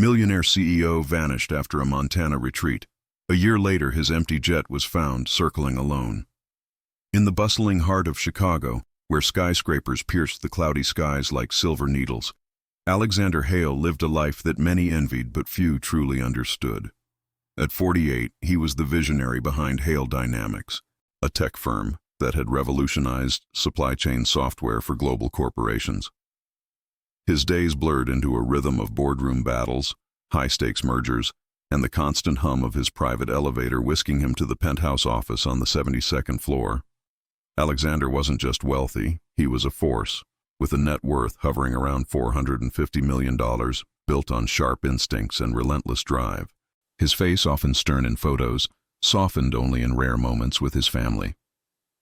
Millionaire CEO vanished after a Montana retreat. A year later, his empty jet was found circling alone. In the bustling heart of Chicago, where skyscrapers pierced the cloudy skies like silver needles, Alexander Hale lived a life that many envied but few truly understood. At 48, he was the visionary behind Hale Dynamics, a tech firm that had revolutionized supply chain software for global corporations. His days blurred into a rhythm of boardroom battles, high-stakes mergers, and the constant hum of his private elevator whisking him to the penthouse office on the 72nd floor. Alexander wasn't just wealthy, he was a force, with a net worth hovering around $450 million, built on sharp instincts and relentless drive. His face, often stern in photos, softened only in rare moments with his family.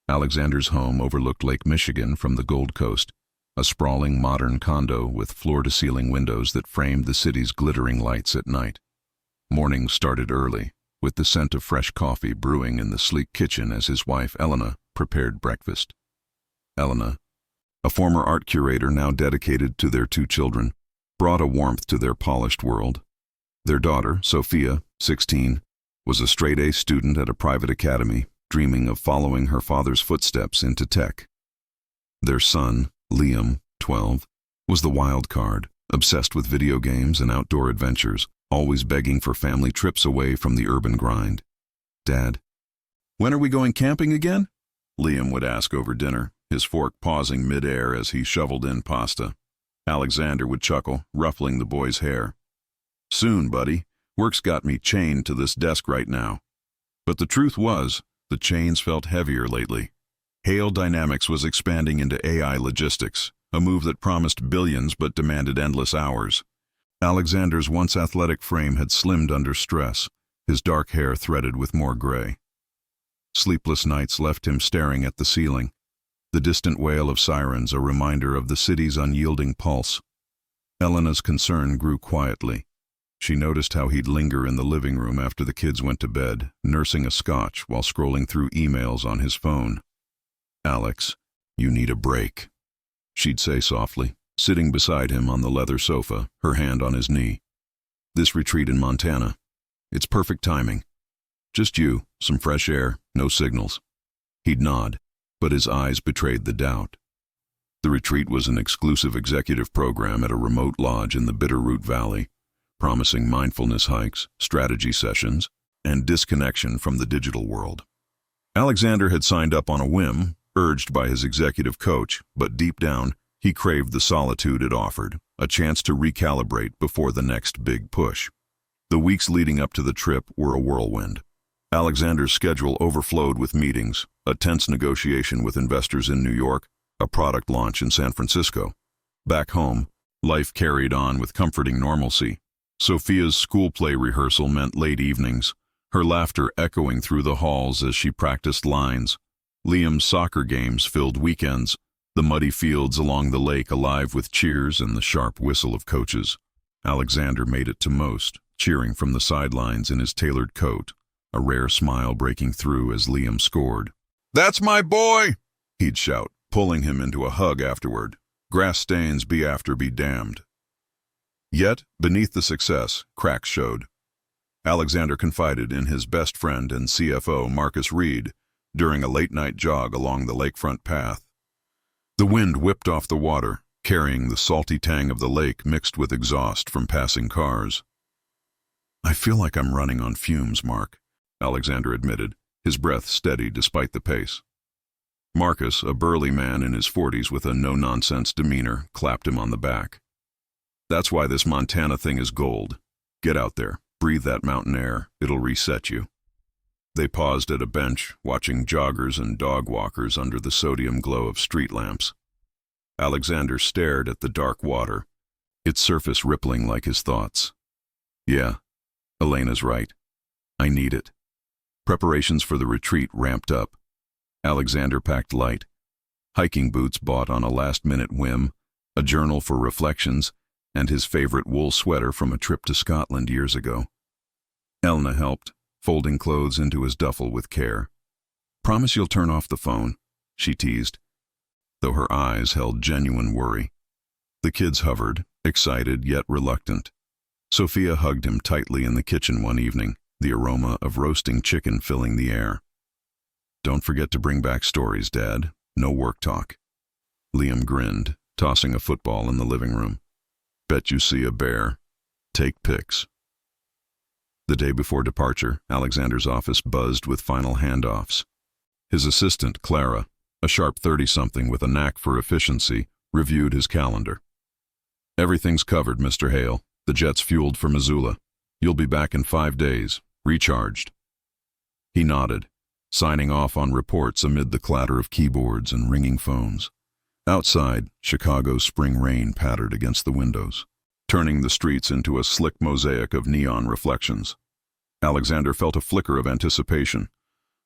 Alexander's home overlooked Lake Michigan from the Gold Coast, a sprawling modern condo with floor-to-ceiling windows that framed the city's glittering lights at night. Mornings started early, with the scent of fresh coffee brewing in the sleek kitchen as his wife, Elena, prepared breakfast. Elena, a former art curator now dedicated to their 2 children, brought a warmth to their polished world. Their daughter, Sophia, 16, was a straight-A student at a private academy, dreaming of following her father's footsteps into tech. Their son, Liam, 12, was the wild card, obsessed with video games and outdoor adventures, always begging for family trips away from the urban grind. "Dad, when are we going camping again?" Liam would ask over dinner, his fork pausing mid-air as he shoveled in pasta. Alexander would chuckle, ruffling the boy's hair. "Soon, buddy. Work's got me chained to this desk right now." But the truth was, the chains felt heavier lately. Hale Dynamics was expanding into AI logistics, a move that promised billions but demanded endless hours. Alexander's once athletic frame had slimmed under stress, his dark hair threaded with more gray. Sleepless nights left him staring at the ceiling, the distant wail of sirens a reminder of the city's unyielding pulse. Elena's concern grew quietly. She noticed how he'd linger in the living room after the kids went to bed, nursing a scotch while scrolling through emails on his phone. "Alex, you need a break," she'd say softly, sitting beside him on the leather sofa, her hand on his knee. "This retreat in Montana, it's perfect timing. Just you, some fresh air, no signals." He'd nod, but his eyes betrayed the doubt. The retreat was an exclusive executive program at a remote lodge in the Bitterroot Valley, promising mindfulness hikes, strategy sessions, and disconnection from the digital world. Alexander had signed up on a whim, urged by his executive coach, but deep down, he craved the solitude it offered, a chance to recalibrate before the next big push. The weeks leading up to the trip were a whirlwind. Alexander's schedule overflowed with meetings, a tense negotiation with investors in New York, a product launch in San Francisco. Back home, life carried on with comforting normalcy. Sophia's school play rehearsal meant late evenings, her laughter echoing through the halls as she practiced lines. Liam's soccer games filled weekends, the muddy fields along the lake alive with cheers and the sharp whistle of coaches. Alexander made it to most, cheering from the sidelines in his tailored coat, a rare smile breaking through as Liam scored. "That's my boy!" he'd shout, pulling him into a hug afterward. Grass stains be damned. Yet, beneath the success, cracks showed. Alexander confided in his best friend and CFO, Marcus Reed, during a late-night jog along the lakefront path. The wind whipped off the water, carrying the salty tang of the lake mixed with exhaust from passing cars. "I feel like I'm running on fumes, Mark," Alexander admitted, his breath steady despite the pace. Marcus, a burly man in his 40s with a no-nonsense demeanor, clapped him on the back. "That's why this Montana thing is gold. Get out there, breathe that mountain air, it'll reset you." They paused at a bench, watching joggers and dog walkers under the sodium glow of street lamps. Alexander stared at the dark water, its surface rippling like his thoughts. "Yeah, Elena's right. I need it." Preparations for the retreat ramped up. Alexander packed light, hiking boots bought on a last-minute whim, a journal for reflections, and his favorite wool sweater from a trip to Scotland years ago. Elna helped, folding clothes into his duffel with care. "Promise you'll turn off the phone," she teased, though her eyes held genuine worry. The kids hovered, excited yet reluctant. Sophia hugged him tightly in the kitchen one evening, the aroma of roasting chicken filling the air. "Don't forget to bring back stories, Dad. No work talk." Liam grinned, tossing a football in the living room. "Bet you see a bear. Take pics." The day before departure, Alexander's office buzzed with final handoffs. His assistant, Clara, a sharp 30-something with a knack for efficiency, reviewed his calendar. "Everything's covered, Mr. Hale. The jet's fueled for Missoula. You'll be back in 5 days, recharged." He nodded, signing off on reports amid the clatter of keyboards and ringing phones. Outside, Chicago's spring rain pattered against the windows, turning the streets into a slick mosaic of neon reflections. Alexander felt a flicker of anticipation.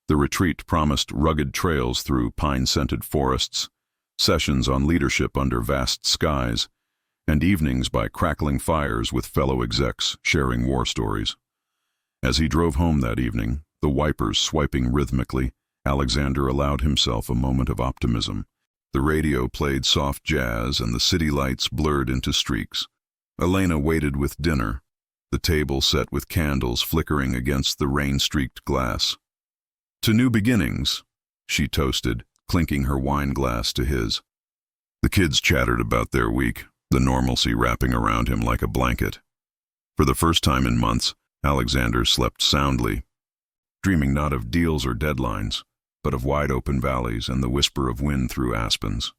The retreat promised rugged trails through pine-scented forests, sessions on leadership under vast skies, and evenings by crackling fires with fellow execs sharing war stories. As he drove home that evening, the wipers swiping rhythmically, Alexander allowed himself a moment of optimism. The radio played soft jazz and the city lights blurred into streaks. Elena waited with dinner, the table set with candles flickering against the rain-streaked glass. "To new beginnings," she toasted, clinking her wine glass to his. The kids chattered about their week, the normalcy wrapping around him like a blanket. For the first time in months, Alexander slept soundly, dreaming not of deals or deadlines, but of wide-open valleys and the whisper of wind through aspens.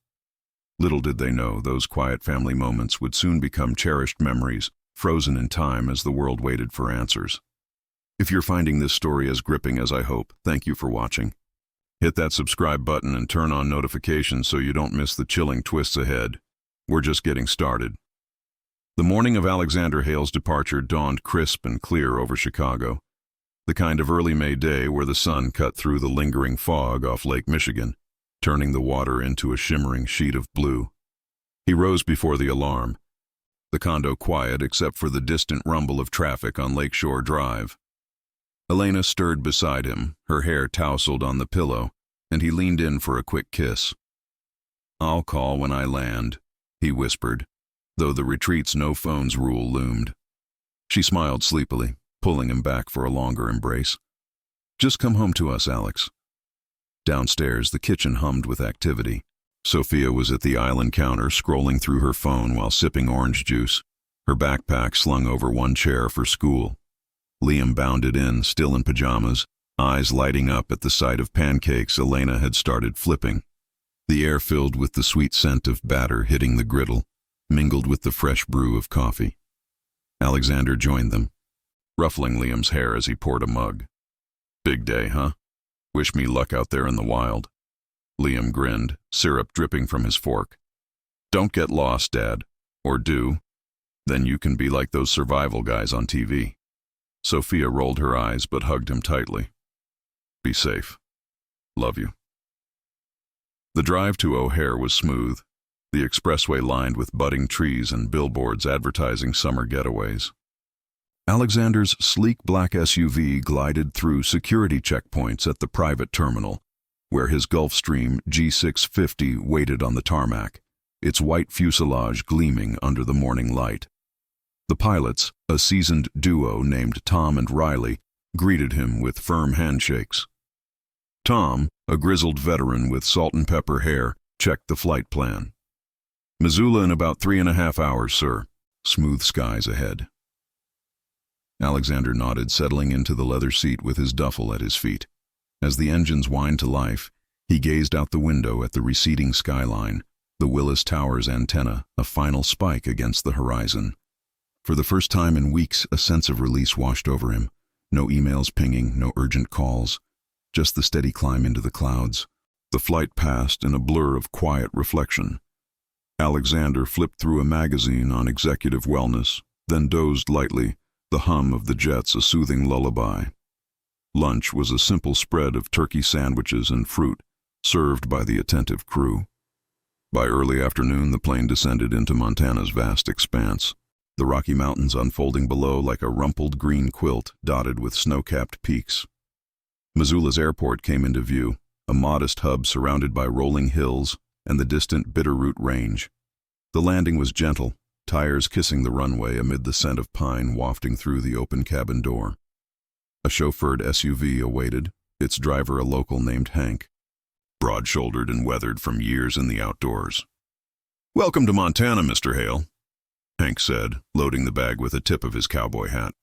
Little did they know those quiet family moments would soon become cherished memories, frozen in time as the world waited for answers. If you're finding this story as gripping as I hope, thank you for watching. Hit that subscribe button and turn on notifications so you don't miss the chilling twists ahead. We're just getting started. The morning of Alexander Hale's departure dawned crisp and clear over Chicago, the kind of early May day where the sun cut through the lingering fog off Lake Michigan, turning the water into a shimmering sheet of blue. He rose before the alarm, the condo quiet except for the distant rumble of traffic on Lakeshore Drive. Elena stirred beside him, her hair tousled on the pillow, and he leaned in for a quick kiss. "I'll call when I land," he whispered, though the retreat's no-phones rule loomed. She smiled sleepily, pulling him back for a longer embrace. "Just come home to us, Alex." Downstairs, the kitchen hummed with activity. Sophia was at the island counter, scrolling through her phone while sipping orange juice, her backpack slung over one chair for school. Liam bounded in, still in pajamas, eyes lighting up at the sight of pancakes Elena had started flipping. The air filled with the sweet scent of batter hitting the griddle, mingled with the fresh brew of coffee. Alexander joined them, ruffling Liam's hair as he poured a mug. "Big day, huh? Wish me luck out there in the wild." Liam grinned, syrup dripping from his fork. "Don't get lost, Dad. Or do. Then you can be like those survival guys on TV." Sophia rolled her eyes but hugged him tightly. "Be safe. Love you." The drive to O'Hare was smooth, the expressway lined with budding trees and billboards advertising summer getaways. Alexander's sleek black SUV glided through security checkpoints at the private terminal, where his Gulfstream G650 waited on the tarmac, its white fuselage gleaming under the morning light. The pilots, a seasoned duo named Tom and Riley, greeted him with firm handshakes. Tom, a grizzled veteran with salt and pepper hair, checked the flight plan. "Missoula in about 3.5 hours, sir. Smooth skies ahead." Alexander nodded, settling into the leather seat with his duffel at his feet. As the engines whined to life, he gazed out the window at the receding skyline, the Willis Towers antenna, a final spike against the horizon. For the first time in weeks, a sense of release washed over him. No emails pinging, no urgent calls, just the steady climb into the clouds. The flight passed in a blur of quiet reflection. Alexander flipped through a magazine on executive wellness, then dozed lightly, the hum of the jets a soothing lullaby. Lunch was a simple spread of turkey sandwiches and fruit, served by the attentive crew. By early afternoon, the plane descended into Montana's vast expanse, the Rocky Mountains unfolding below like a rumpled green quilt dotted with snow-capped peaks. Missoula's airport came into view, a modest hub surrounded by rolling hills and the distant Bitterroot Range. The landing was gentle, tires kissing the runway amid the scent of pine wafting through the open cabin door. A chauffeured SUV awaited, its driver a local named Hank, broad-shouldered and weathered from years in the outdoors. "Welcome to Montana, Mr. Hale," Hank said, loading the bag with a tip of his cowboy hat.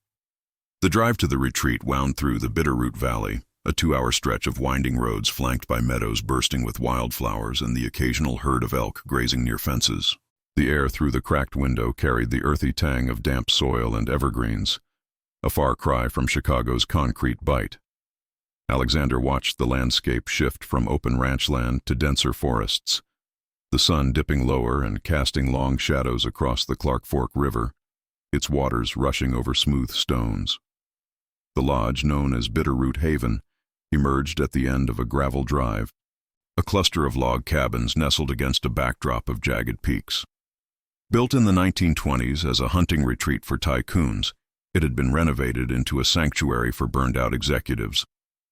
The drive to the retreat wound through the Bitterroot Valley, a 2-hour stretch of winding roads flanked by meadows bursting with wildflowers and the occasional herd of elk grazing near fences. The air through the cracked window carried the earthy tang of damp soil and evergreens, a far cry from Chicago's concrete bite. Alexander watched the landscape shift from open ranch land to denser forests, the sun dipping lower and casting long shadows across the Clark Fork River, its waters rushing over smooth stones. The lodge, known as Bitterroot Haven, emerged at the end of a gravel drive, a cluster of log cabins nestled against a backdrop of jagged peaks. Built in the 1920s as a hunting retreat for tycoons, it had been renovated into a sanctuary for burned-out executives,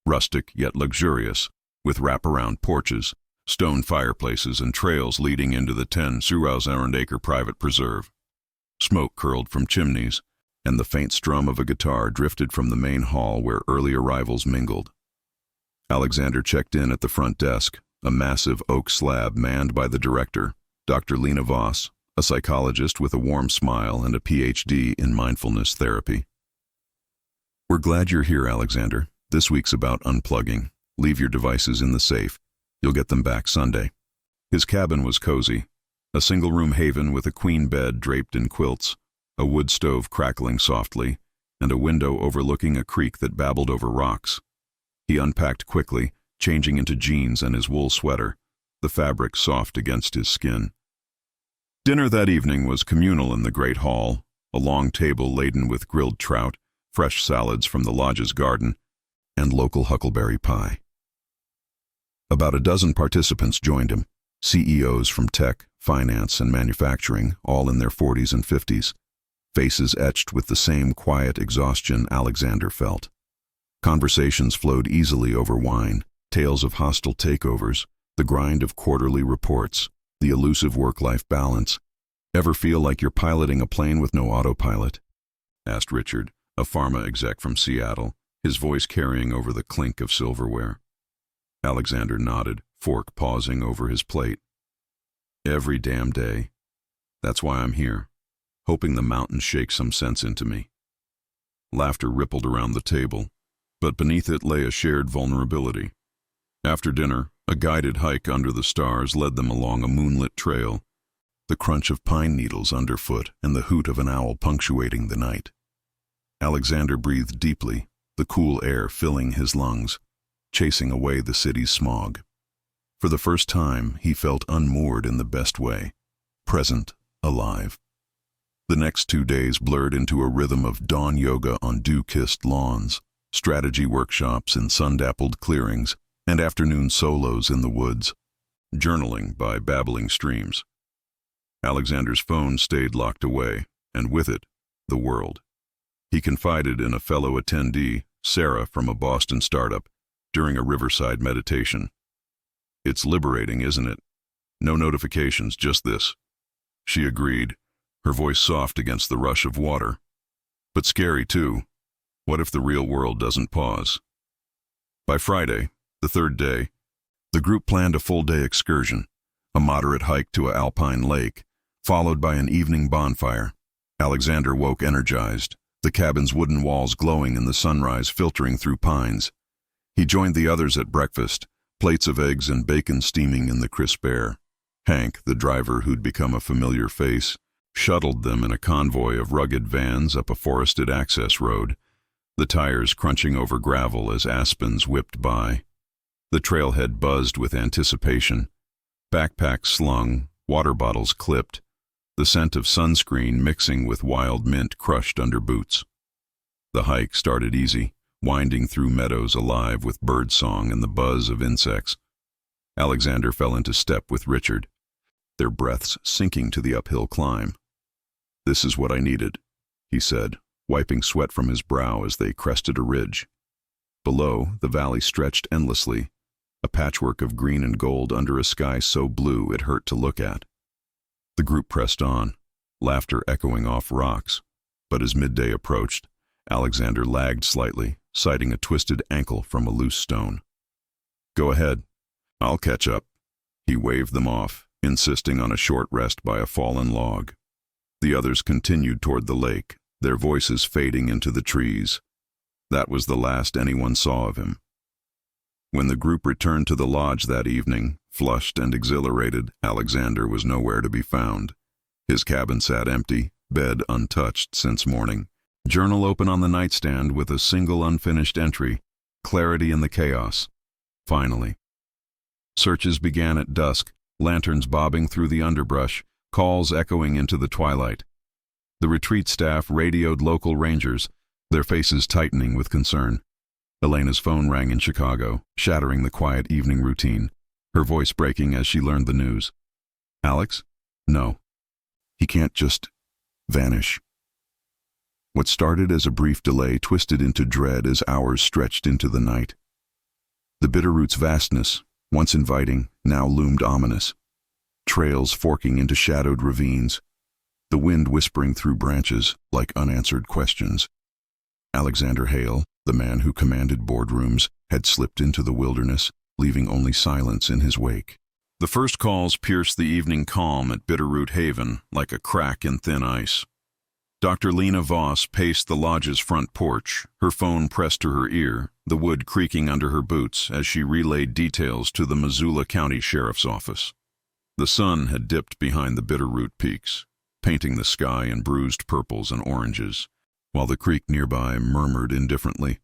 rustic yet luxurious, with wraparound porches, stone fireplaces, and trails leading into the 10,000-acre private preserve. Smoke curled from chimneys, and the faint strum of a guitar drifted from the main hall where early arrivals mingled. Alexander checked in at the front desk, a massive oak slab manned by the director, Dr. Lena Voss, a psychologist with a warm smile and a PhD in mindfulness therapy. "We're glad you're here, Alexander. This week's about unplugging. Leave your devices in the safe. You'll get them back Sunday." His cabin was cozy, a single-room haven with a queen bed draped in quilts, a wood stove crackling softly, and a window overlooking a creek that babbled over rocks. He unpacked quickly, changing into jeans and his wool sweater, the fabric soft against his skin. Dinner that evening was communal in the great hall, a long table laden with grilled trout, fresh salads from the lodge's garden, and local huckleberry pie. About a dozen participants joined him, CEOs from tech, finance, and manufacturing, all in their 40s and 50s, faces etched with the same quiet exhaustion Alexander felt. Conversations flowed easily over wine, tales of hostile takeovers, the grind of quarterly reports, the elusive work-life balance. "Ever feel like you're piloting a plane with no autopilot?" asked Richard, a pharma exec from Seattle, his voice carrying over the clink of silverware. Alexander nodded, fork pausing over his plate. "Every damn day. That's why I'm here, hoping the mountains shake some sense into me." Laughter rippled around the table, but beneath it lay a shared vulnerability. After dinner, a guided hike under the stars led them along a moonlit trail, the crunch of pine needles underfoot and the hoot of an owl punctuating the night. Alexander breathed deeply, the cool air filling his lungs, chasing away the city's smog. For the first time, he felt unmoored in the best way, present, alive. The next 2 days blurred into a rhythm of dawn yoga on dew-kissed lawns, strategy workshops in sun-dappled clearings, and afternoon solos in the woods, journaling by babbling streams. Alexander's phone stayed locked away, and with it, the world. He confided in a fellow attendee, Sarah from a Boston startup, during a riverside meditation. "It's liberating, isn't it? No notifications, just this." She agreed, her voice soft against the rush of water. "But scary, too. What if the real world doesn't pause?" By Friday, the third day, the group planned a full-day excursion, a moderate hike to an alpine lake, followed by an evening bonfire. Alexander woke energized, the cabin's wooden walls glowing in the sunrise filtering through pines. He joined the others at breakfast, plates of eggs and bacon steaming in the crisp air. Hank, the driver who'd become a familiar face, shuttled them in a convoy of rugged vans up a forested access road, the tires crunching over gravel as aspens whipped by. The trailhead buzzed with anticipation, backpacks slung, water bottles clipped, the scent of sunscreen mixing with wild mint crushed under boots. The hike started easy, winding through meadows alive with birdsong and the buzz of insects. Alexander fell into step with Richard, their breaths sinking to the uphill climb. "This is what I needed," he said, wiping sweat from his brow as they crested a ridge. Below, the valley stretched endlessly, a patchwork of green and gold under a sky so blue it hurt to look at. The group pressed on, laughter echoing off rocks. But as midday approached, Alexander lagged slightly, citing a twisted ankle from a loose stone. "Go ahead. I'll catch up." He waved them off, insisting on a short rest by a fallen log. The others continued toward the lake, their voices fading into the trees. That was the last anyone saw of him. When the group returned to the lodge that evening, flushed and exhilarated, Alexander was nowhere to be found. His cabin sat empty, bed untouched since morning, journal open on the nightstand with a single unfinished entry, clarity in the chaos. Finally. Searches began at dusk, lanterns bobbing through the underbrush, calls echoing into the twilight. The retreat staff radioed local rangers, their faces tightening with concern. Elena's phone rang in Chicago, shattering the quiet evening routine, her voice breaking as she learned the news. "Alex? No. He can't just vanish." What started as a brief delay twisted into dread as hours stretched into the night. The Bitterroot's vastness, once inviting, now loomed ominous. Trails forking into shadowed ravines, the wind whispering through branches like unanswered questions. Alexander Hale, the man who commanded boardrooms, had slipped into the wilderness, leaving only silence in his wake. The first calls pierced the evening calm at Bitterroot Haven like a crack in thin ice. Dr. Lena Voss paced the lodge's front porch, her phone pressed to her ear, the wood creaking under her boots as she relayed details to the Missoula County Sheriff's Office. The sun had dipped behind the Bitterroot peaks, painting the sky in bruised purples and oranges, while the creek nearby murmured indifferently.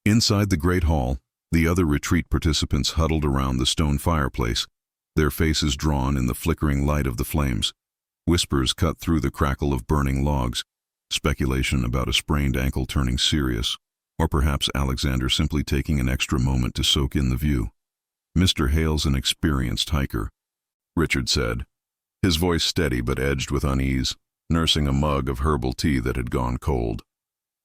Inside the great hall, the other retreat participants huddled around the stone fireplace, their faces drawn in the flickering light of the flames. Whispers cut through the crackle of burning logs, speculation about a sprained ankle turning serious, or perhaps Alexander simply taking an extra moment to soak in the view. "Mr. Hale's an experienced hiker," Richard said, his voice steady but edged with unease, nursing a mug of herbal tea that had gone cold.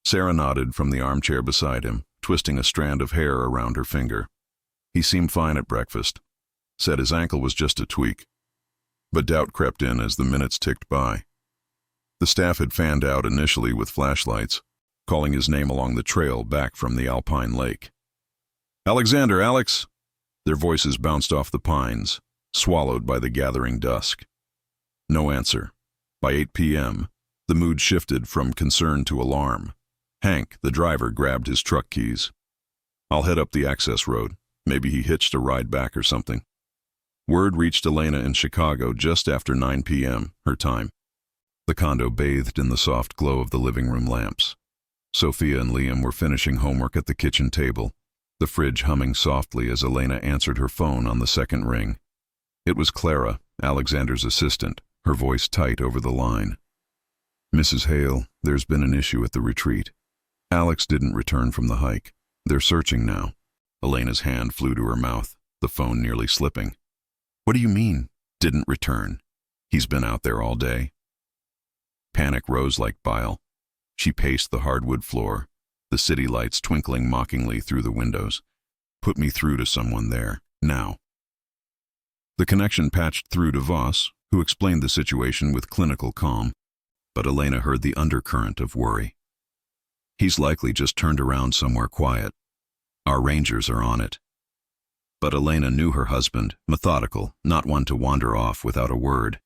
Sarah nodded from the armchair beside him, twisting a strand of hair around her finger. "He seemed fine at breakfast. Said his ankle was just a tweak." But doubt crept in as the minutes ticked by. The staff had fanned out initially with flashlights, calling his name along the trail back from the alpine lake. "Alexander, Alex!" Their voices bounced off the pines, swallowed by the gathering dusk. No answer. By 8 p.m., the mood shifted from concern to alarm. Hank, the driver, grabbed his truck keys. "I'll head up the access road. Maybe he hitched a ride back or something." Word reached Elena in Chicago just after 9 p.m., her time. The condo bathed in the soft glow of the living room lamps. Sophia and Liam were finishing homework at the kitchen table, the fridge humming softly as Elena answered her phone on the second ring. It was Clara, Alexander's assistant, her voice tight over the line. "Mrs. Hale, there's been an issue at the retreat. Alex didn't return from the hike. They're searching now." Elena's hand flew to her mouth, the phone nearly slipping. "What do you mean, didn't return? He's been out there all day." Panic rose like bile. She paced the hardwood floor, the city lights twinkling mockingly through the windows. "Put me through to someone there, now." The connection patched through to Voss, who explained the situation with clinical calm, but Elena heard the undercurrent of worry. "He's likely just turned around somewhere quiet. Our rangers are on it." But Elena knew her husband, methodical, not one to wander off without a word.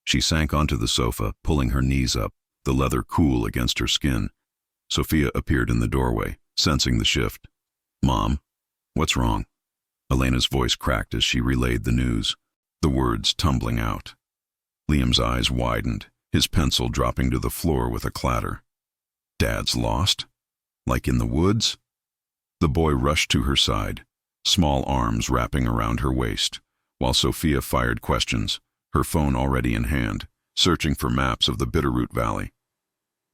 She sank onto the sofa, pulling her knees up, the leather cool against her skin. Sophia appeared in the doorway, sensing the shift. "Mom, what's wrong?" Elena's voice cracked as she relayed the news, the words tumbling out. Liam's eyes widened, his pencil dropping to the floor with a clatter. "Dad's lost? Like in the woods?" The boy rushed to her side, small arms wrapping around her waist, while Sophia fired questions, her phone already in hand, searching for maps of the Bitterroot Valley.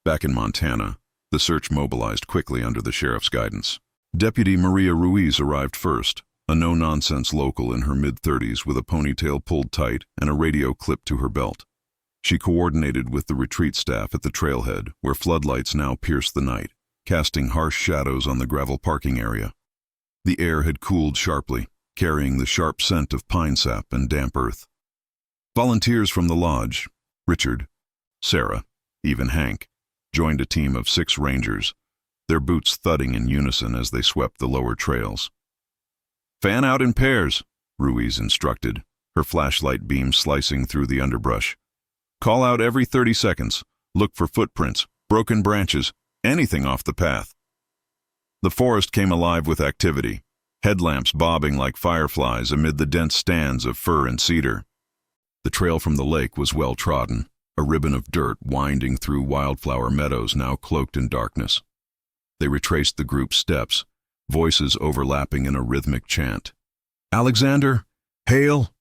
Back in Montana, the search mobilized quickly under the sheriff's guidance. Deputy Maria Ruiz arrived first, a no-nonsense local in her mid-30s with a ponytail pulled tight and a radio clipped to her belt. She coordinated with the retreat staff at the trailhead, where floodlights now pierced the night, casting harsh shadows on the gravel parking area. The air had cooled sharply, carrying the sharp scent of pine sap and damp earth. Volunteers from the lodge, Richard, Sarah, even Hank, joined a team of 6 rangers, their boots thudding in unison as they swept the lower trails. "Fan out in pairs," Ruiz instructed, her flashlight beam slicing through the underbrush. "Call out every 30 seconds. Look for footprints, broken branches, anything off the path." The forest came alive with activity, headlamps bobbing like fireflies amid the dense stands of fir and cedar. The trail from the lake was well trodden, a ribbon of dirt winding through wildflower meadows now cloaked in darkness. They retraced the group's steps, voices overlapping in a rhythmic chant. "Alexander! Hail!"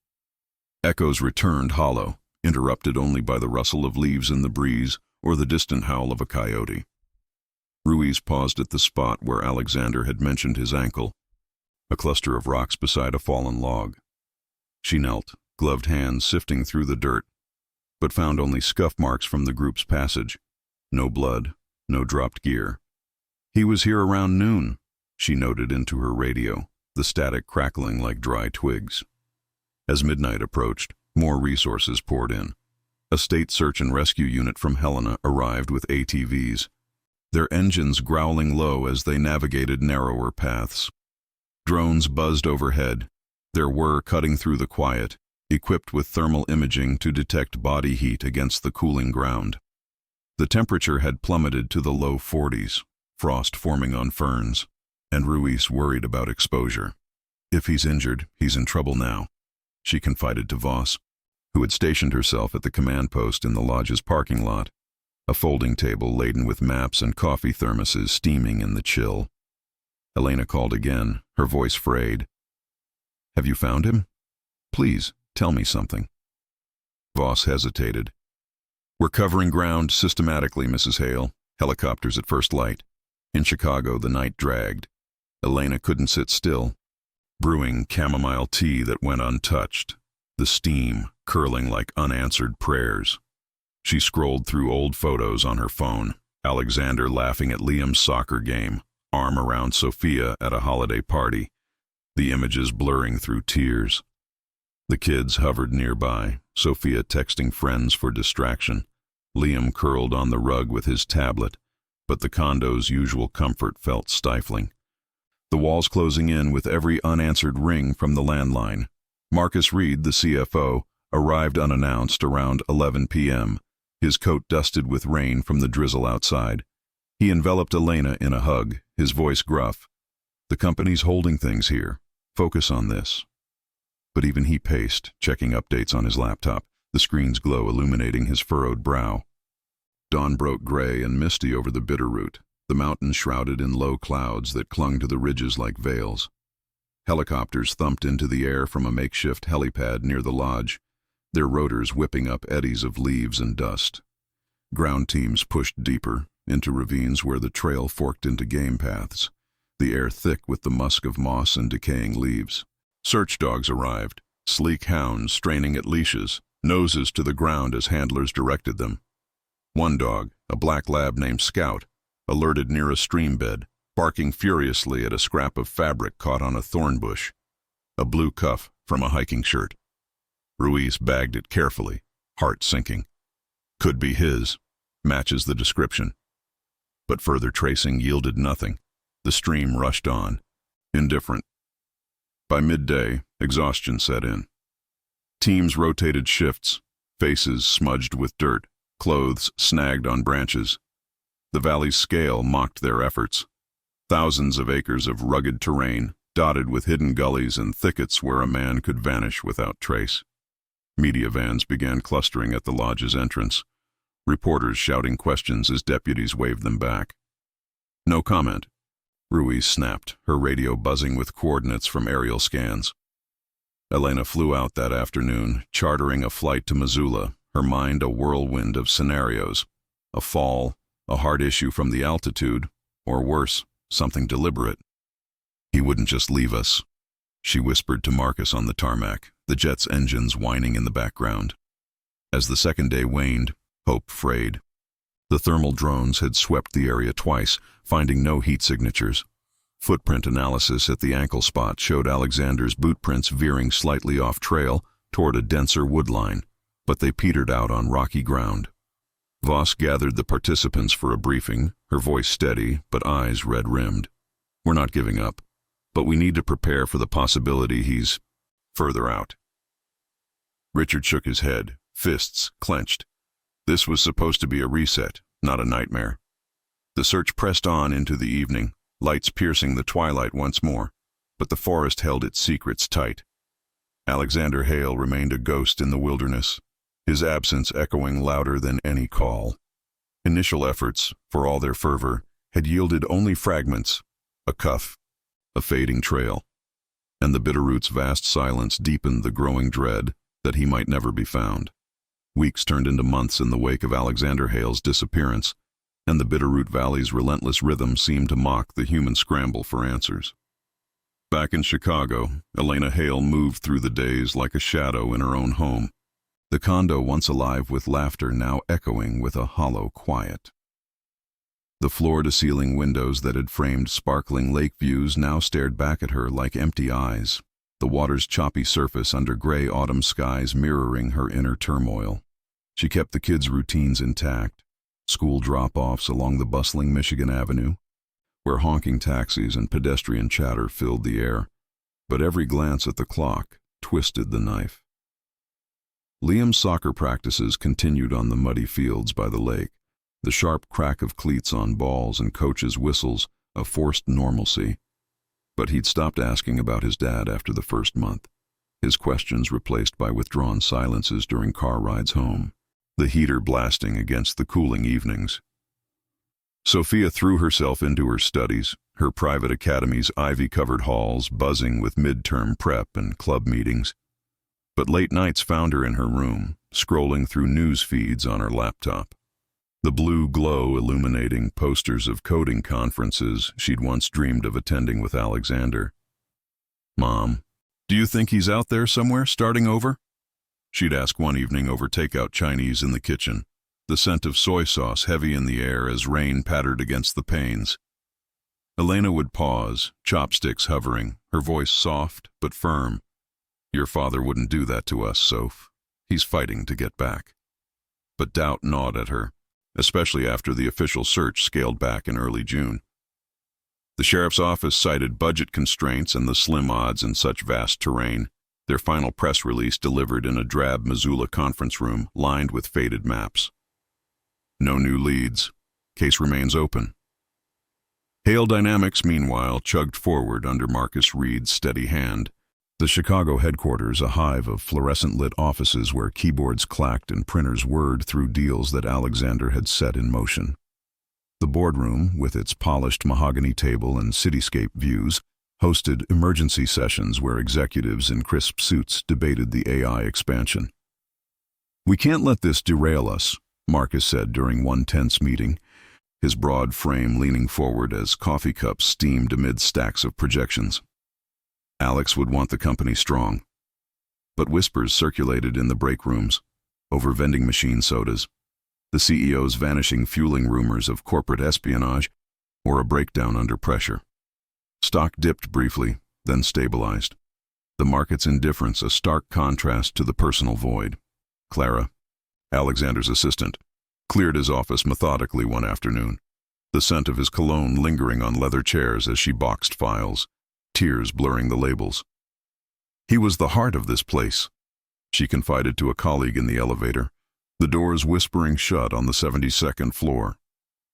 Echoes returned hollow, interrupted only by the rustle of leaves in the breeze or the distant howl of a coyote. Ruiz paused at the spot where Alexander had mentioned his ankle, a cluster of rocks beside a fallen log. She knelt, gloved hands sifting through the dirt, but found only scuff marks from the group's passage. No blood, no dropped gear. "He was here around noon," she noted into her radio, the static crackling like dry twigs. As midnight approached, more resources poured in. A state search and rescue unit from Helena arrived with ATVs, their engines growling low as they navigated narrower paths. Drones buzzed overhead, their whir cutting through the quiet, equipped with thermal imaging to detect body heat against the cooling ground. The temperature had plummeted to the low 40s, frost forming on ferns, and Ruiz worried about exposure. "If he's injured, he's in trouble now," she confided to Voss, who had stationed herself at the command post in the lodge's parking lot, a folding table laden with maps and coffee thermoses steaming in the chill. Elena called again, her voice frayed. "Have you found him? Please, tell me something." Voss hesitated. "We're covering ground systematically, Mrs. Hale. Helicopters at first light. In Chicago, the night dragged. Elena couldn't sit still, brewing chamomile tea that went untouched, the steam curling like unanswered prayers. She scrolled through old photos on her phone, Alexander laughing at Liam's soccer game, arm around Sophia at a holiday party, the images blurring through tears. The kids hovered nearby, Sophia texting friends for distraction, Liam curled on the rug with his tablet, but the condo's usual comfort felt stifling. The walls closing in with every unanswered ring from the landline. Marcus Reed, the CFO, arrived unannounced around 11 p.m., his coat dusted with rain from the drizzle outside. He enveloped Elena in a hug, his voice gruff. "The company's holding things here. Focus on this." But even he paced, checking updates on his laptop, the screen's glow illuminating his furrowed brow. Dawn broke gray and misty over the Bitterroot, the mountains shrouded in low clouds that clung to the ridges like veils. Helicopters thumped into the air from a makeshift helipad near the lodge, their rotors whipping up eddies of leaves and dust. Ground teams pushed deeper, into ravines where the trail forked into game paths, the air thick with the musk of moss and decaying leaves. Search dogs arrived, sleek hounds straining at leashes, noses to the ground as handlers directed them. One dog, a black lab named Scout, alerted near a stream bed, barking furiously at a scrap of fabric caught on a thorn bush, a blue cuff from a hiking shirt. Ruiz bagged it carefully, heart sinking. Could be his, matches the description. But further tracing yielded nothing. The stream rushed on, indifferent. By midday, exhaustion set in. Teams rotated shifts, faces smudged with dirt, clothes snagged on branches. The valley's scale mocked their efforts. Thousands of acres of rugged terrain, dotted with hidden gullies and thickets where a man could vanish without trace. Media vans began clustering at the lodge's entrance, reporters shouting questions as deputies waved them back. No comment. Ruiz snapped, her radio buzzing with coordinates from aerial scans. Elena flew out that afternoon, chartering a flight to Missoula, her mind a whirlwind of scenarios. A fall, a hard issue from the altitude, or worse, something deliberate. "He wouldn't just leave us," she whispered to Marcus on the tarmac, the jet's engines whining in the background. As the second day waned, hope frayed. The thermal drones had swept the area twice, finding no heat signatures. Footprint analysis at the ankle spot showed Alexander's boot prints veering slightly off trail toward a denser wood line, but they petered out on rocky ground. Voss gathered the participants for a briefing, her voice steady but eyes red-rimmed. "We're not giving up, but we need to prepare for the possibility he's further out." Richard shook his head, fists clenched. This was supposed to be a reset, not a nightmare. The search pressed on into the evening, lights piercing the twilight once more, but the forest held its secrets tight. Alexander Hale remained a ghost in the wilderness, his absence echoing louder than any call. Initial efforts, for all their fervor, had yielded only fragments, a cuff, a fading trail, and the Bitterroot's vast silence deepened the growing dread that he might never be found. Weeks turned into months in the wake of Alexander Hale's disappearance, and the Bitterroot Valley's relentless rhythm seemed to mock the human scramble for answers. Back in Chicago, Elena Hale moved through the days like a shadow in her own home, the condo once alive with laughter now echoing with a hollow quiet. The floor-to-ceiling windows that had framed sparkling lake views now stared back at her like empty eyes, the water's choppy surface under gray autumn skies mirroring her inner turmoil. She kept the kids' routines intact, school drop-offs along the bustling Michigan Avenue, where honking taxis and pedestrian chatter filled the air, but every glance at the clock twisted the knife. Liam's soccer practices continued on the muddy fields by the lake, the sharp crack of cleats on balls and coaches' whistles a forced normalcy. But he'd stopped asking about his dad after the first month, his questions replaced by withdrawn silences during car rides home, the heater blasting against the cooling evenings. Sophia threw herself into her studies, her private academy's ivy-covered halls buzzing with midterm prep and club meetings. But late nights found her in her room, scrolling through news feeds on her laptop, the blue glow illuminating posters of coding conferences she'd once dreamed of attending with Alexander. "Mom, do you think he's out there somewhere starting over?" she'd ask one evening over takeout Chinese in the kitchen, the scent of soy sauce heavy in the air as rain pattered against the panes. Elena would pause, chopsticks hovering, her voice soft but firm. "Your father wouldn't do that to us, Soph. He's fighting to get back." But doubt gnawed at her, especially after the official search scaled back in early June. The sheriff's office cited budget constraints and the slim odds in such vast terrain, their final press release delivered in a drab Missoula conference room lined with faded maps. "No new leads. Case remains open." Hale Dynamics, meanwhile, chugged forward under Marcus Reed's steady hand. The Chicago headquarters, a hive of fluorescent-lit offices where keyboards clacked and printers whirred through deals that Alexander had set in motion. The boardroom, with its polished mahogany table and cityscape views, hosted emergency sessions where executives in crisp suits debated the AI expansion. "We can't let this derail us," Marcus said during one tense meeting, his broad frame leaning forward as coffee cups steamed amid stacks of projections. Alex would want the company strong. But whispers circulated in the break rooms, over vending machine sodas, the CEO's vanishing fueling rumors of corporate espionage, or a breakdown under pressure. Stock dipped briefly, then stabilized. The market's indifference a stark contrast to the personal void. Clara, Alexander's assistant, cleared his office methodically one afternoon, the scent of his cologne lingering on leather chairs as she boxed files, tears blurring the labels. "He was the heart of this place," she confided to a colleague in the elevator, the doors whispering shut on the 72nd floor.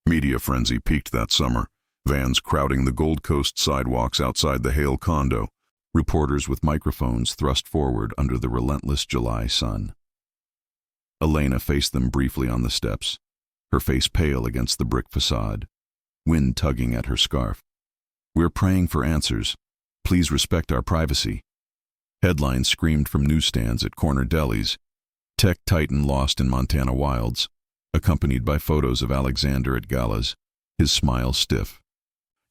Media frenzy peaked that summer, vans crowding the Gold Coast sidewalks outside the Hale condo, reporters with microphones thrust forward under the relentless July sun. Elena faced them briefly on the steps, her face pale against the brick facade, wind tugging at her scarf. "We're praying for answers. Please respect our privacy." Headlines screamed from newsstands at corner delis, "Tech Titan lost in Montana wilds," accompanied by photos of Alexander at galas, his smile stiff.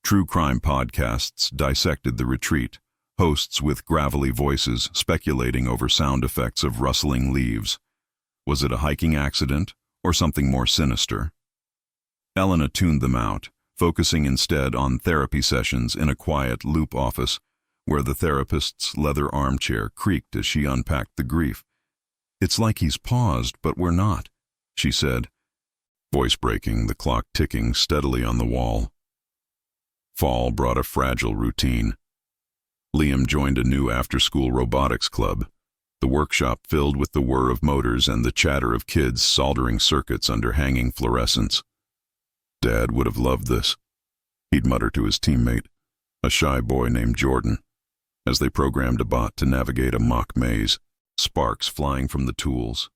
True crime podcasts dissected the retreat, hosts with gravelly voices speculating over sound effects of rustling leaves. Was it a hiking accident, or something more sinister? Elena tuned them out, focusing instead on therapy sessions in a quiet loop office where the therapist's leather armchair creaked as she unpacked the grief. It's like he's paused, but we're not, she said, voice breaking, the clock ticking steadily on the wall. Fall brought a fragile routine. Liam joined a new after-school robotics club, the workshop filled with the whir of motors and the chatter of kids soldering circuits under hanging fluorescents. Dad would have loved this, he'd mutter to his teammate, a shy boy named Jordan, as they programmed a bot to navigate a mock maze, sparks flying from the tools.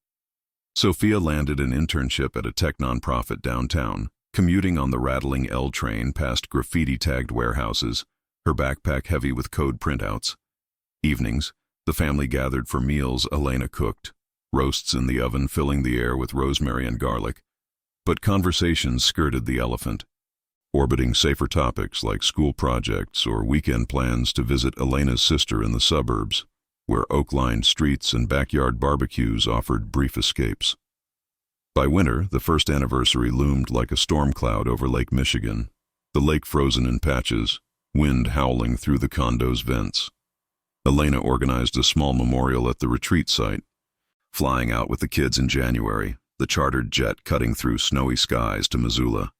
Sophia landed an internship at a tech nonprofit downtown, commuting on the rattling L train past graffiti-tagged warehouses, her backpack heavy with code printouts. Evenings, the family gathered for meals Elena cooked, roasts in the oven filling the air with rosemary and garlic. But conversations skirted the elephant, orbiting safer topics like school projects or weekend plans to visit Elena's sister in the suburbs, where oak-lined streets and backyard barbecues offered brief escapes. By winter, the first anniversary loomed like a storm cloud over Lake Michigan, the lake frozen in patches, wind howling through the condo's vents. Elena organized a small memorial at the retreat site, flying out with the kids in January, the chartered jet cutting through snowy skies to Missoula.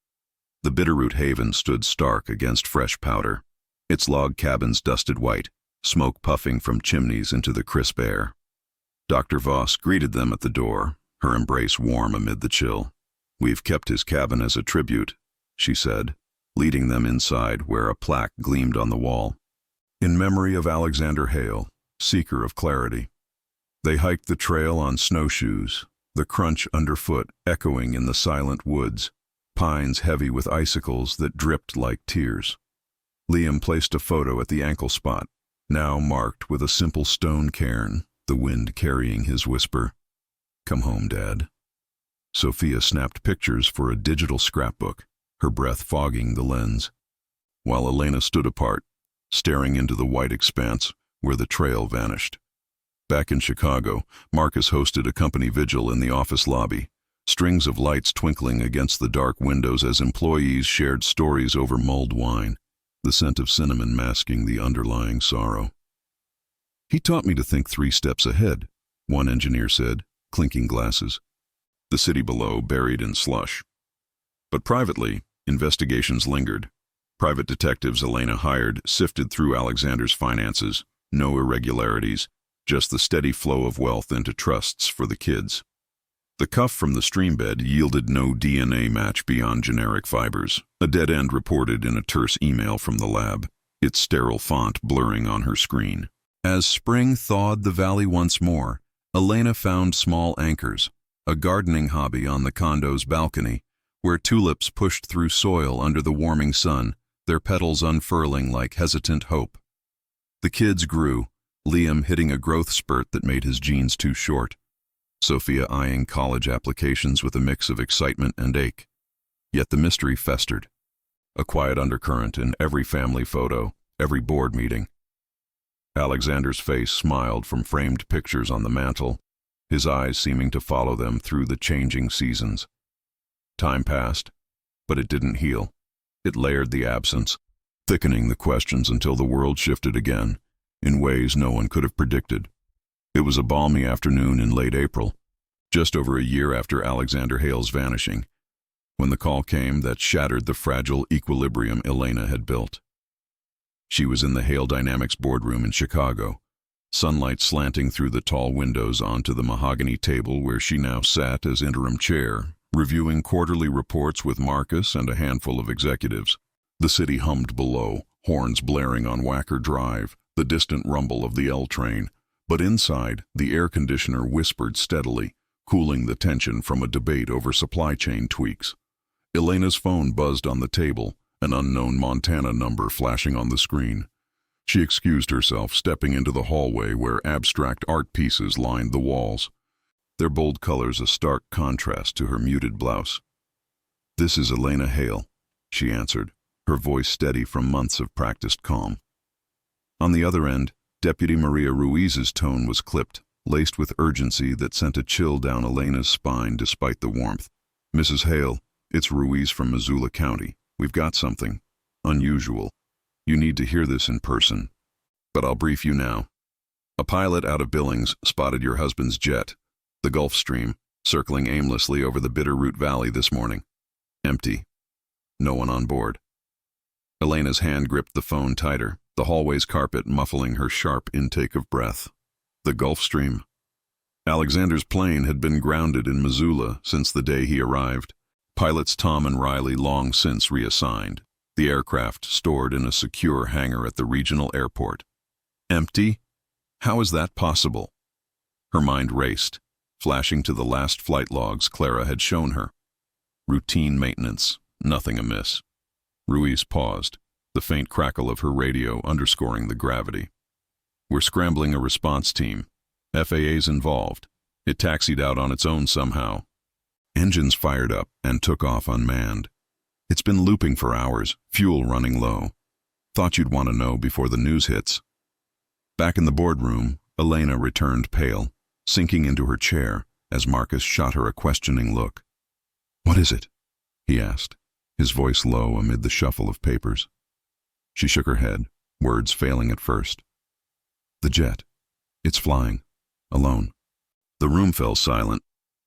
The Bitterroot Haven stood stark against fresh powder, its log cabins dusted white, smoke puffing from chimneys into the crisp air. Dr. Voss greeted them at the door, her embrace warm amid the chill. "We've kept his cabin as a tribute," she said, leading them inside where a plaque gleamed on the wall. "In memory of Alexander Hale, seeker of clarity." They hiked the trail on snowshoes, the crunch underfoot echoing in the silent woods, pines heavy with icicles that dripped like tears. Liam placed a photo at the ankle spot, now marked with a simple stone cairn, the wind carrying his whisper, "Come home, Dad." Sophia snapped pictures for a digital scrapbook, her breath fogging the lens, while Elena stood apart, staring into the white expanse where the trail vanished. Back in Chicago, Marcus hosted a company vigil in the office lobby, strings of lights twinkling against the dark windows as employees shared stories over mulled wine, the scent of cinnamon masking the underlying sorrow. "He taught me to think 3 steps ahead," one engineer said, clinking glasses. The city below buried in slush. But privately, investigations lingered. Private detectives Elena hired sifted through Alexander's finances, no irregularities, just the steady flow of wealth into trusts for the kids. The cuff from the streambed yielded no DNA match beyond generic fibers, a dead end reported in a terse email from the lab, its sterile font blurring on her screen. As spring thawed the valley once more, Elena found small anchors, a gardening hobby on the condo's balcony, where tulips pushed through soil under the warming sun, their petals unfurling like hesitant hope. The kids grew, Liam hitting a growth spurt that made his jeans too short, Sophia eyeing college applications with a mix of excitement and ache. Yet the mystery festered, a quiet undercurrent in every family photo, every board meeting. Alexander's face smiled from framed pictures on the mantel, his eyes seeming to follow them through the changing seasons. Time passed, but it didn't heal. It layered the absence, thickening the questions until the world shifted again, in ways no one could have predicted. It was a balmy afternoon in late April, just over a year after Alexander Hale's vanishing, when the call came that shattered the fragile equilibrium Elena had built. She was in the Hale Dynamics boardroom in Chicago, sunlight slanting through the tall windows onto the mahogany table where she now sat as interim chair, reviewing quarterly reports with Marcus and a handful of executives. The city hummed below, horns blaring on Wacker Drive, the distant rumble of the L train, but inside, the air conditioner whispered steadily, cooling the tension from a debate over supply chain tweaks. Elena's phone buzzed on the table, an unknown Montana number flashing on the screen. She excused herself, stepping into the hallway where abstract art pieces lined the walls, their bold colors a stark contrast to her muted blouse. "This is Elena Hale," she answered, her voice steady from months of practiced calm. On the other end, Deputy Maria Ruiz's tone was clipped, laced with urgency that sent a chill down Elena's spine despite the warmth. "Mrs. Hale, it's Ruiz from Missoula County. We've got something unusual. You need to hear this in person, but I'll brief you now. A pilot out of Billings spotted your husband's jet. The Gulf Stream, circling aimlessly over the Bitterroot Valley this morning. Empty. No one on board. Elena's hand gripped the phone tighter, the hallway's carpet muffling her sharp intake of breath. The Gulf Stream. Alexander's plane had been grounded in Missoula since the day he arrived. Pilots Tom and Riley long since reassigned. The aircraft stored in a secure hangar at the regional airport. Empty? How is that possible? Her mind raced, flashing to the last flight logs Clara had shown her. Routine maintenance, nothing amiss. Ruiz paused, the faint crackle of her radio underscoring the gravity. We're scrambling a response team. FAA's involved. It taxied out on its own somehow. Engines fired up and took off unmanned. It's been looping for hours, fuel running low. Thought you'd want to know before the news hits. Back in the boardroom, Elena returned pale, sinking into her chair as Marcus shot her a questioning look. What is it? He asked, his voice low amid the shuffle of papers. She shook her head, words failing at first. The jet. It's flying. Alone. The room fell silent,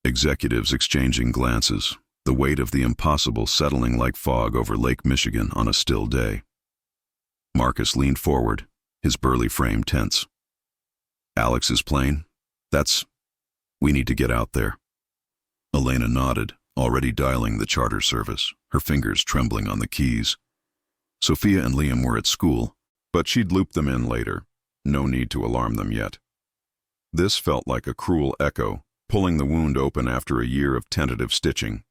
executives exchanging glances, the weight of the impossible settling like fog over Lake Michigan on a still day. Marcus leaned forward, his burly frame tense. Alex's plane? We need to get out there. Elena nodded, already dialing the charter service, her fingers trembling on the keys. Sophia and Liam were at school, but she'd loop them in later. No need to alarm them yet. This felt like a cruel echo, pulling the wound open after a year of tentative stitching.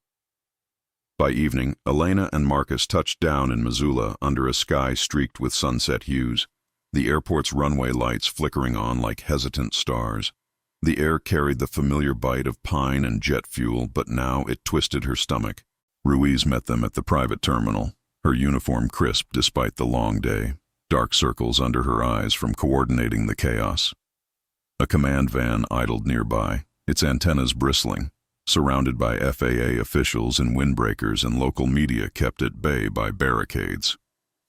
By evening, Elena and Marcus touched down in Missoula under a sky streaked with sunset hues, the airport's runway lights flickering on like hesitant stars. The air carried the familiar bite of pine and jet fuel, but now it twisted her stomach. Ruiz met them at the private terminal, her uniform crisp despite the long day, dark circles under her eyes from coordinating the chaos. A command van idled nearby, its antennas bristling, surrounded by FAA officials and windbreakers, and local media kept at bay by barricades.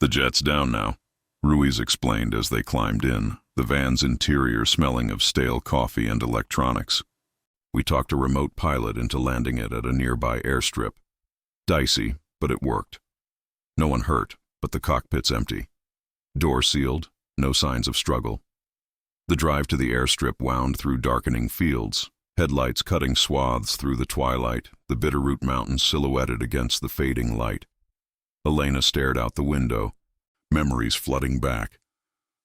The jet's down now, Ruiz explained as they climbed in, the van's interior smelling of stale coffee and electronics. We talked a remote pilot into landing it at a nearby airstrip. Dicey, but it worked. No one hurt, but the cockpit's empty. Door sealed, no signs of struggle. The drive to the airstrip wound through darkening fields, headlights cutting swaths through the twilight, the Bitterroot Mountains silhouetted against the fading light. Elena stared out the window, memories flooding back.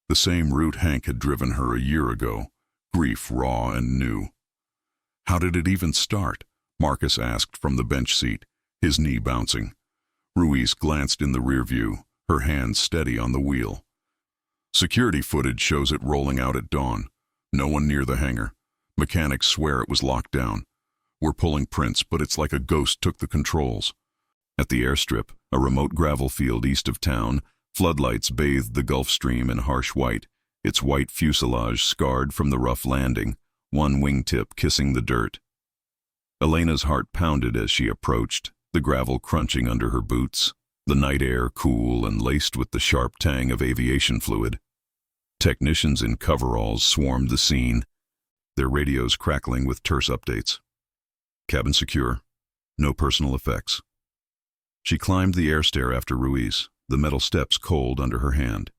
The same route Hank had driven her a year ago, grief raw and new. How did it even start? Marcus asked from the bench seat, his knee bouncing. Ruiz glanced in the rear view, her hands steady on the wheel. Security footage shows it rolling out at dawn. No one near the hangar. Mechanics swear it was locked down. We're pulling prints, but it's like a ghost took the controls. At the airstrip, a remote gravel field east of town, floodlights bathed the Gulf Stream in harsh white, its white fuselage scarred from the rough landing, one wingtip kissing the dirt. Elena's heart pounded as she approached, the gravel crunching under her boots, the night air cool and laced with the sharp tang of aviation fluid. Technicians in coveralls swarmed the scene, their radios crackling with terse updates. Cabin secure. No personal effects. She climbed the air stair after Ruiz, the metal steps cold under her hand,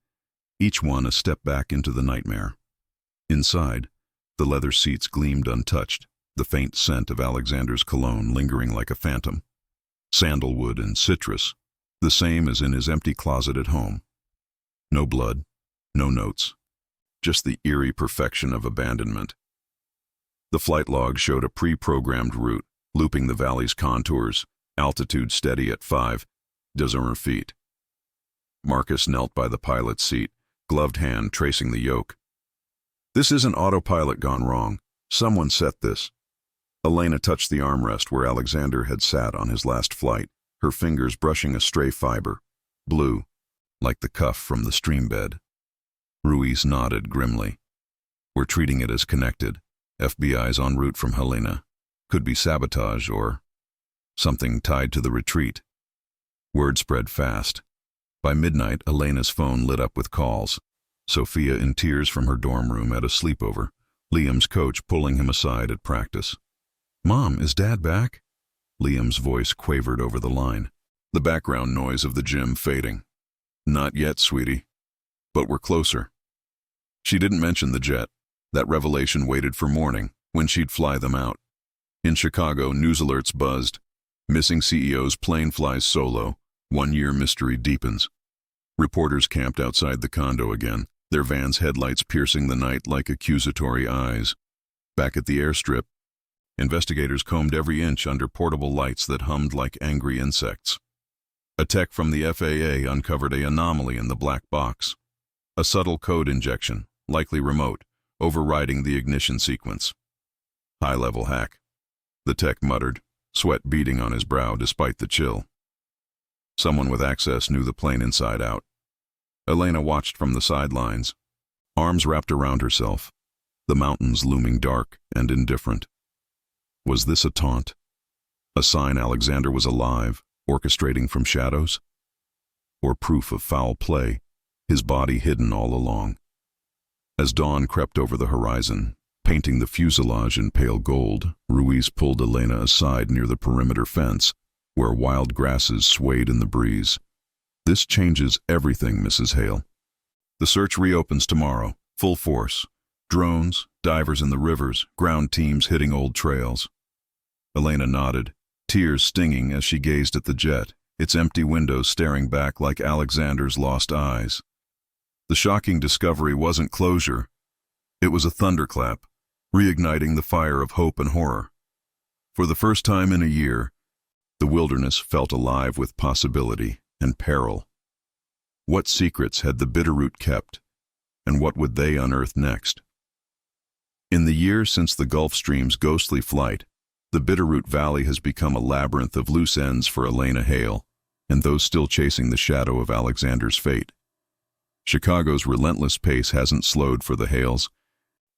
each one a step back into the nightmare. Inside, the leather seats gleamed untouched, the faint scent of Alexander's cologne lingering like a phantom. Sandalwood and citrus, the same as in his empty closet at home. No blood, no notes, just the eerie perfection of abandonment. The flight log showed a pre-programmed route, looping the valley's contours, altitude steady at 5,000 feet. Marcus knelt by the pilot's seat, gloved hand tracing the yoke. This isn't autopilot gone wrong. Someone set this. Elena touched the armrest where Alexander had sat on his last flight, her fingers brushing a stray fiber, blue, like the cuff from the stream bed. Ruiz nodded grimly. We're treating it as connected. FBI's en route from Helena. Could be sabotage or something tied to the retreat. Word spread fast. By midnight, Elena's phone lit up with calls. Sophia in tears from her dorm room at a sleepover, Liam's coach pulling him aside at practice. "Mom, is Dad back?" Liam's voice quavered over the line, the background noise of the gym fading. "Not yet, sweetie. But we're closer." She didn't mention the jet. That revelation waited for morning, when she'd fly them out. In Chicago, news alerts buzzed. Missing CEO's plane flies solo. 1-year mystery deepens. Reporters camped outside the condo again, their van's headlights piercing the night like accusatory eyes. Back at the airstrip, investigators combed every inch under portable lights that hummed like angry insects. A tech from the FAA uncovered an anomaly in the black box. A subtle code injection, likely remote, overriding the ignition sequence. "High-level hack," the tech muttered, sweat beading on his brow despite the chill. Someone with access knew the plane inside out. Elena watched from the sidelines, arms wrapped around herself, the mountains looming dark and indifferent. Was this a taunt? A sign Alexander was alive, orchestrating from shadows? Or proof of foul play, his body hidden all along? As dawn crept over the horizon, painting the fuselage in pale gold, Ruiz pulled Elena aside near the perimeter fence, where wild grasses swayed in the breeze. "This changes everything, Mrs. Hale. The search reopens tomorrow, full force. Drones, divers in the rivers, ground teams hitting old trails." Elena nodded, tears stinging as she gazed at the jet, its empty windows staring back like Alexander's lost eyes. The shocking discovery wasn't closure. It was a thunderclap, reigniting the fire of hope and horror. For the first time in a year, the wilderness felt alive with possibility and peril. What secrets had the Bitterroot kept, and what would they unearth next? In the year since the Gulf Stream's ghostly flight, the Bitterroot Valley has become a labyrinth of loose ends for Elena Hale, and those still chasing the shadow of Alexander's fate. Chicago's relentless pace hasn't slowed for the Hales,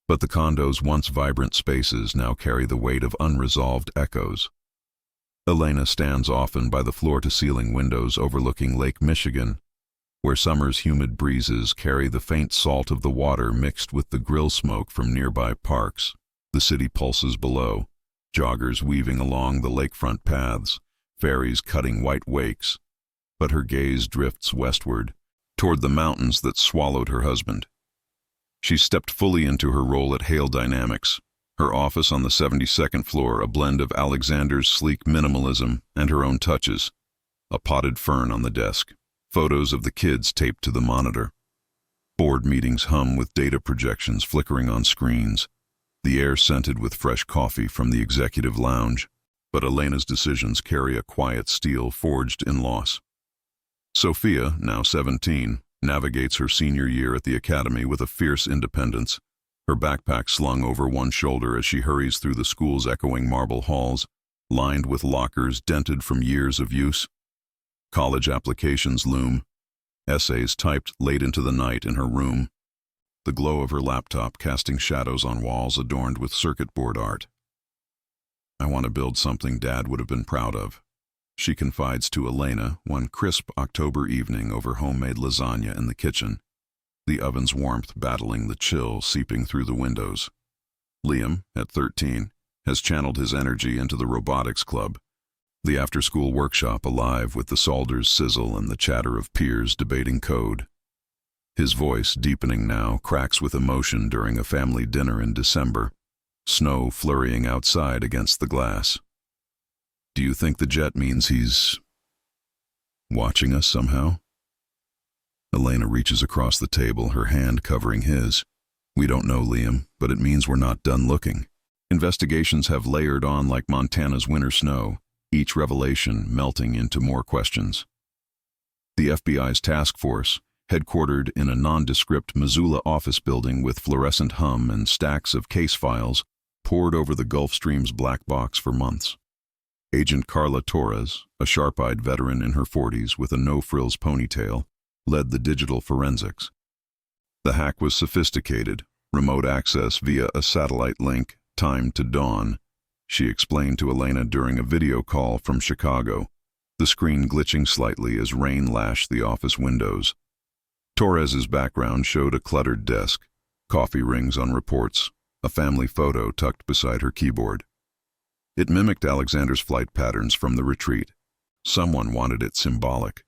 but the condo's once vibrant spaces now carry the weight of unresolved echoes. Elena stands often by the floor-to-ceiling windows overlooking Lake Michigan, where summer's humid breezes carry the faint salt of the water mixed with the grill smoke from nearby parks. The city pulses below, joggers weaving along the lakefront paths, ferries cutting white wakes, but her gaze drifts westward, toward the mountains that swallowed her husband. She stepped fully into her role at Hale Dynamics, her office on the 72nd floor a blend of Alexander's sleek minimalism and her own touches, a potted fern on the desk, photos of the kids taped to the monitor. Board meetings hum with data projections flickering on screens, the air scented with fresh coffee from the executive lounge, but Elena's decisions carry a quiet steel forged in loss. Sophia, now 17, navigates her senior year at the academy with a fierce independence, her backpack slung over one shoulder as she hurries through the school's echoing marble halls, lined with lockers dented from years of use. College applications loom, essays typed late into the night in her room, the glow of her laptop casting shadows on walls adorned with circuit board art. "I want to build something Dad would have been proud of," she confides to Elena one crisp October evening over homemade lasagna in the kitchen, the oven's warmth battling the chill seeping through the windows. Liam, at 13, has channeled his energy into the robotics club, the after-school workshop alive with the solder's sizzle and the chatter of peers debating code. His voice, deepening now, cracks with emotion during a family dinner in December, snow flurrying outside against the glass. "Do you think the jet means he's watching us somehow?" Elena reaches across the table, her hand covering his. "We don't know, Liam, but it means we're not done looking. Investigations have layered on like Montana's winter snow, each revelation melting into more questions. The FBI's task force, headquartered in a nondescript Missoula office building with fluorescent hum and stacks of case files, pored over the Gulf Stream's black box for months. Agent Carla Torres, a sharp-eyed veteran in her 40s with a no-frills ponytail, led the digital forensics. The hack was sophisticated, remote access via a satellite link, timed to dawn, she explained to Elena during a video call from Chicago, the screen glitching slightly as rain lashed the office windows. Torres's background showed a cluttered desk, coffee rings on reports, a family photo tucked beside her keyboard. It mimicked Alexander's flight patterns from the retreat. Someone wanted it symbolic.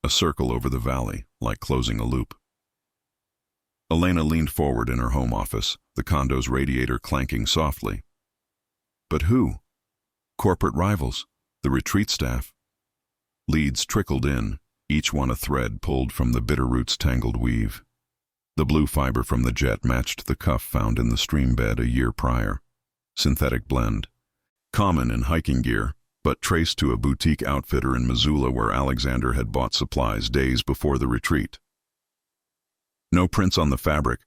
A circle over the valley, like closing a loop. Elena leaned forward in her home office, the condo's radiator clanking softly. But who? Corporate rivals, the retreat staff. Leads trickled in, each one a thread pulled from the Bitterroot's tangled weave. The blue fiber from the jet matched the cuff found in the stream bed a year prior. Synthetic blend. Common in hiking gear, but traced to a boutique outfitter in Missoula where Alexander had bought supplies days before the retreat. No prints on the fabric,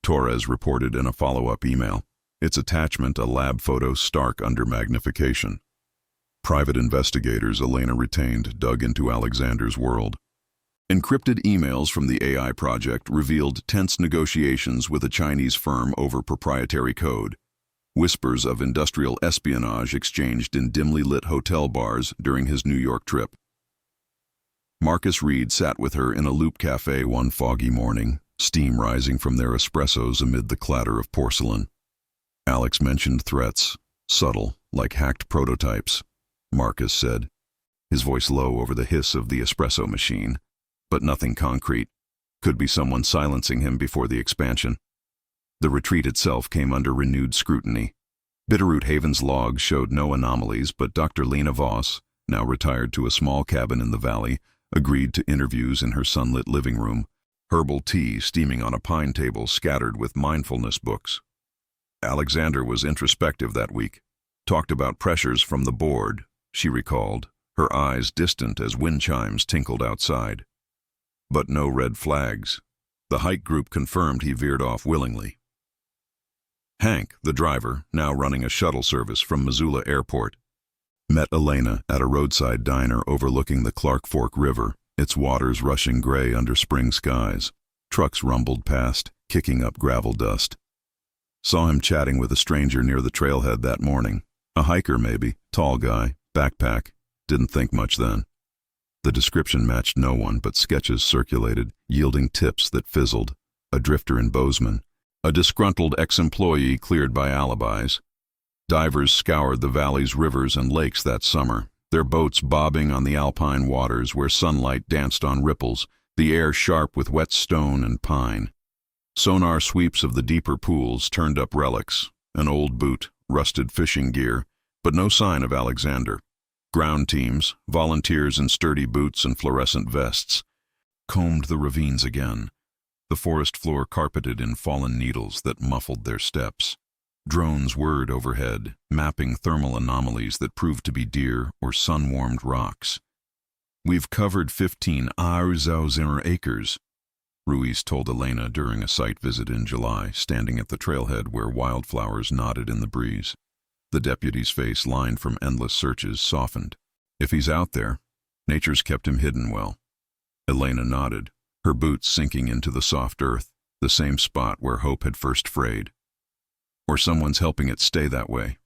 Torres reported in a follow-up email. Its attachment a lab photo stark under magnification. Private investigators Elena retained dug into Alexander's world. Encrypted emails from the AI project revealed tense negotiations with a Chinese firm over proprietary code. Whispers of industrial espionage exchanged in dimly lit hotel bars during his New York trip. Marcus Reed sat with her in a Loop Cafe one foggy morning, steam rising from their espressos amid the clatter of porcelain. Alex mentioned threats, subtle, like hacked prototypes, Marcus said, his voice low over the hiss of the espresso machine. But nothing concrete. Could be someone silencing him before the expansion. The retreat itself came under renewed scrutiny. Bitterroot Haven's logs showed no anomalies, but Dr. Lena Voss, now retired to a small cabin in the valley, agreed to interviews in her sunlit living room, herbal tea steaming on a pine table scattered with mindfulness books. Alexander was introspective that week, talked about pressures from the board, she recalled, her eyes distant as wind chimes tinkled outside. But no red flags. The hike group confirmed he veered off willingly. Hank, the driver, now running a shuttle service from Missoula Airport, met Elena at a roadside diner overlooking the Clark Fork River, its waters rushing gray under spring skies. Trucks rumbled past, kicking up gravel dust. Saw him chatting with a stranger near the trailhead that morning. A hiker maybe, tall guy, backpack. Didn't think much then. The description matched no one, but sketches circulated, yielding tips that fizzled. A drifter in Bozeman. A disgruntled ex-employee cleared by alibis. Divers scoured the valley's rivers and lakes that summer, their boats bobbing on the alpine waters where sunlight danced on ripples, the air sharp with wet stone and pine. Sonar sweeps of the deeper pools turned up relics, an old boot, rusted fishing gear, but no sign of Alexander. Ground teams, volunteers in sturdy boots and fluorescent vests, combed the ravines again, the forest floor carpeted in fallen needles that muffled their steps. Drones whirred overhead, mapping thermal anomalies that proved to be deer or sun-warmed rocks. "We've covered 15,000 acres," Ruiz told Elena during a site visit in July, standing at the trailhead where wildflowers nodded in the breeze. The deputy's face, lined from endless searches, softened. If he's out there, nature's kept him hidden well. Elena nodded, her boots sinking into the soft earth, the same spot where hope had first frayed. Or someone's helping it stay that way.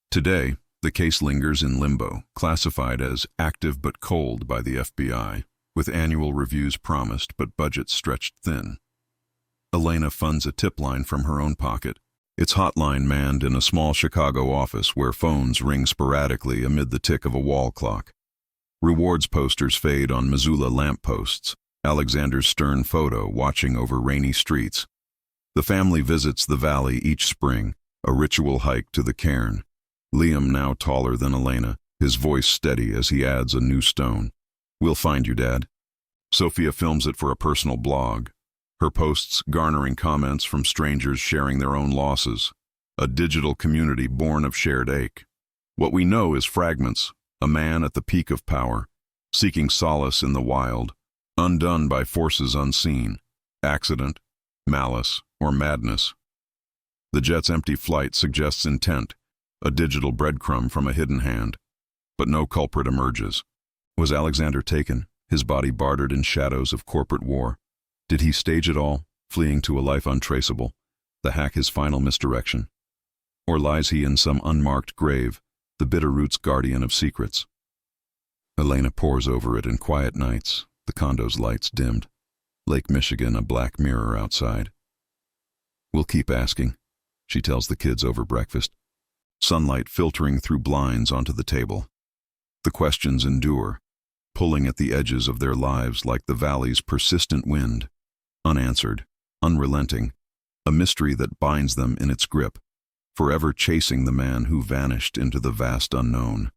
Today, the case lingers in limbo, classified as active but cold by the FBI, with annual reviews promised but budgets stretched thin. Elena funds a tip line from her own pocket, its hotline manned in a small Chicago office where phones ring sporadically amid the tick of a wall clock. Rewards posters fade on Missoula lampposts, Alexander's stern photo watching over rainy streets. The family visits the valley each spring, a ritual hike to the cairn. Liam now taller than Elena, his voice steady as he adds a new stone. "We'll find you, Dad." Sophia films it for a personal blog, her posts garnering comments from strangers sharing their own losses, a digital community born of shared ache. What we know is fragments, a man at the peak of power, seeking solace in the wild, undone by forces unseen, accident, malice, or madness. The jet's empty flight suggests intent, a digital breadcrumb from a hidden hand, but no culprit emerges. Was Alexander taken, his body bartered in shadows of corporate war? Did he stage it all, fleeing to a life untraceable, the hack his final misdirection? Or lies he in some unmarked grave, the Bitterroot's guardian of secrets? Elena pores over it in quiet nights, the condo's lights dimmed, Lake Michigan a black mirror outside. "We'll keep asking," she tells the kids over breakfast. sunlight filtering through blinds onto the table. The questions endure, pulling at the edges of their lives like the valley's persistent wind, unanswered, unrelenting, a mystery that binds them in its grip, forever chasing the man who vanished into the vast unknown.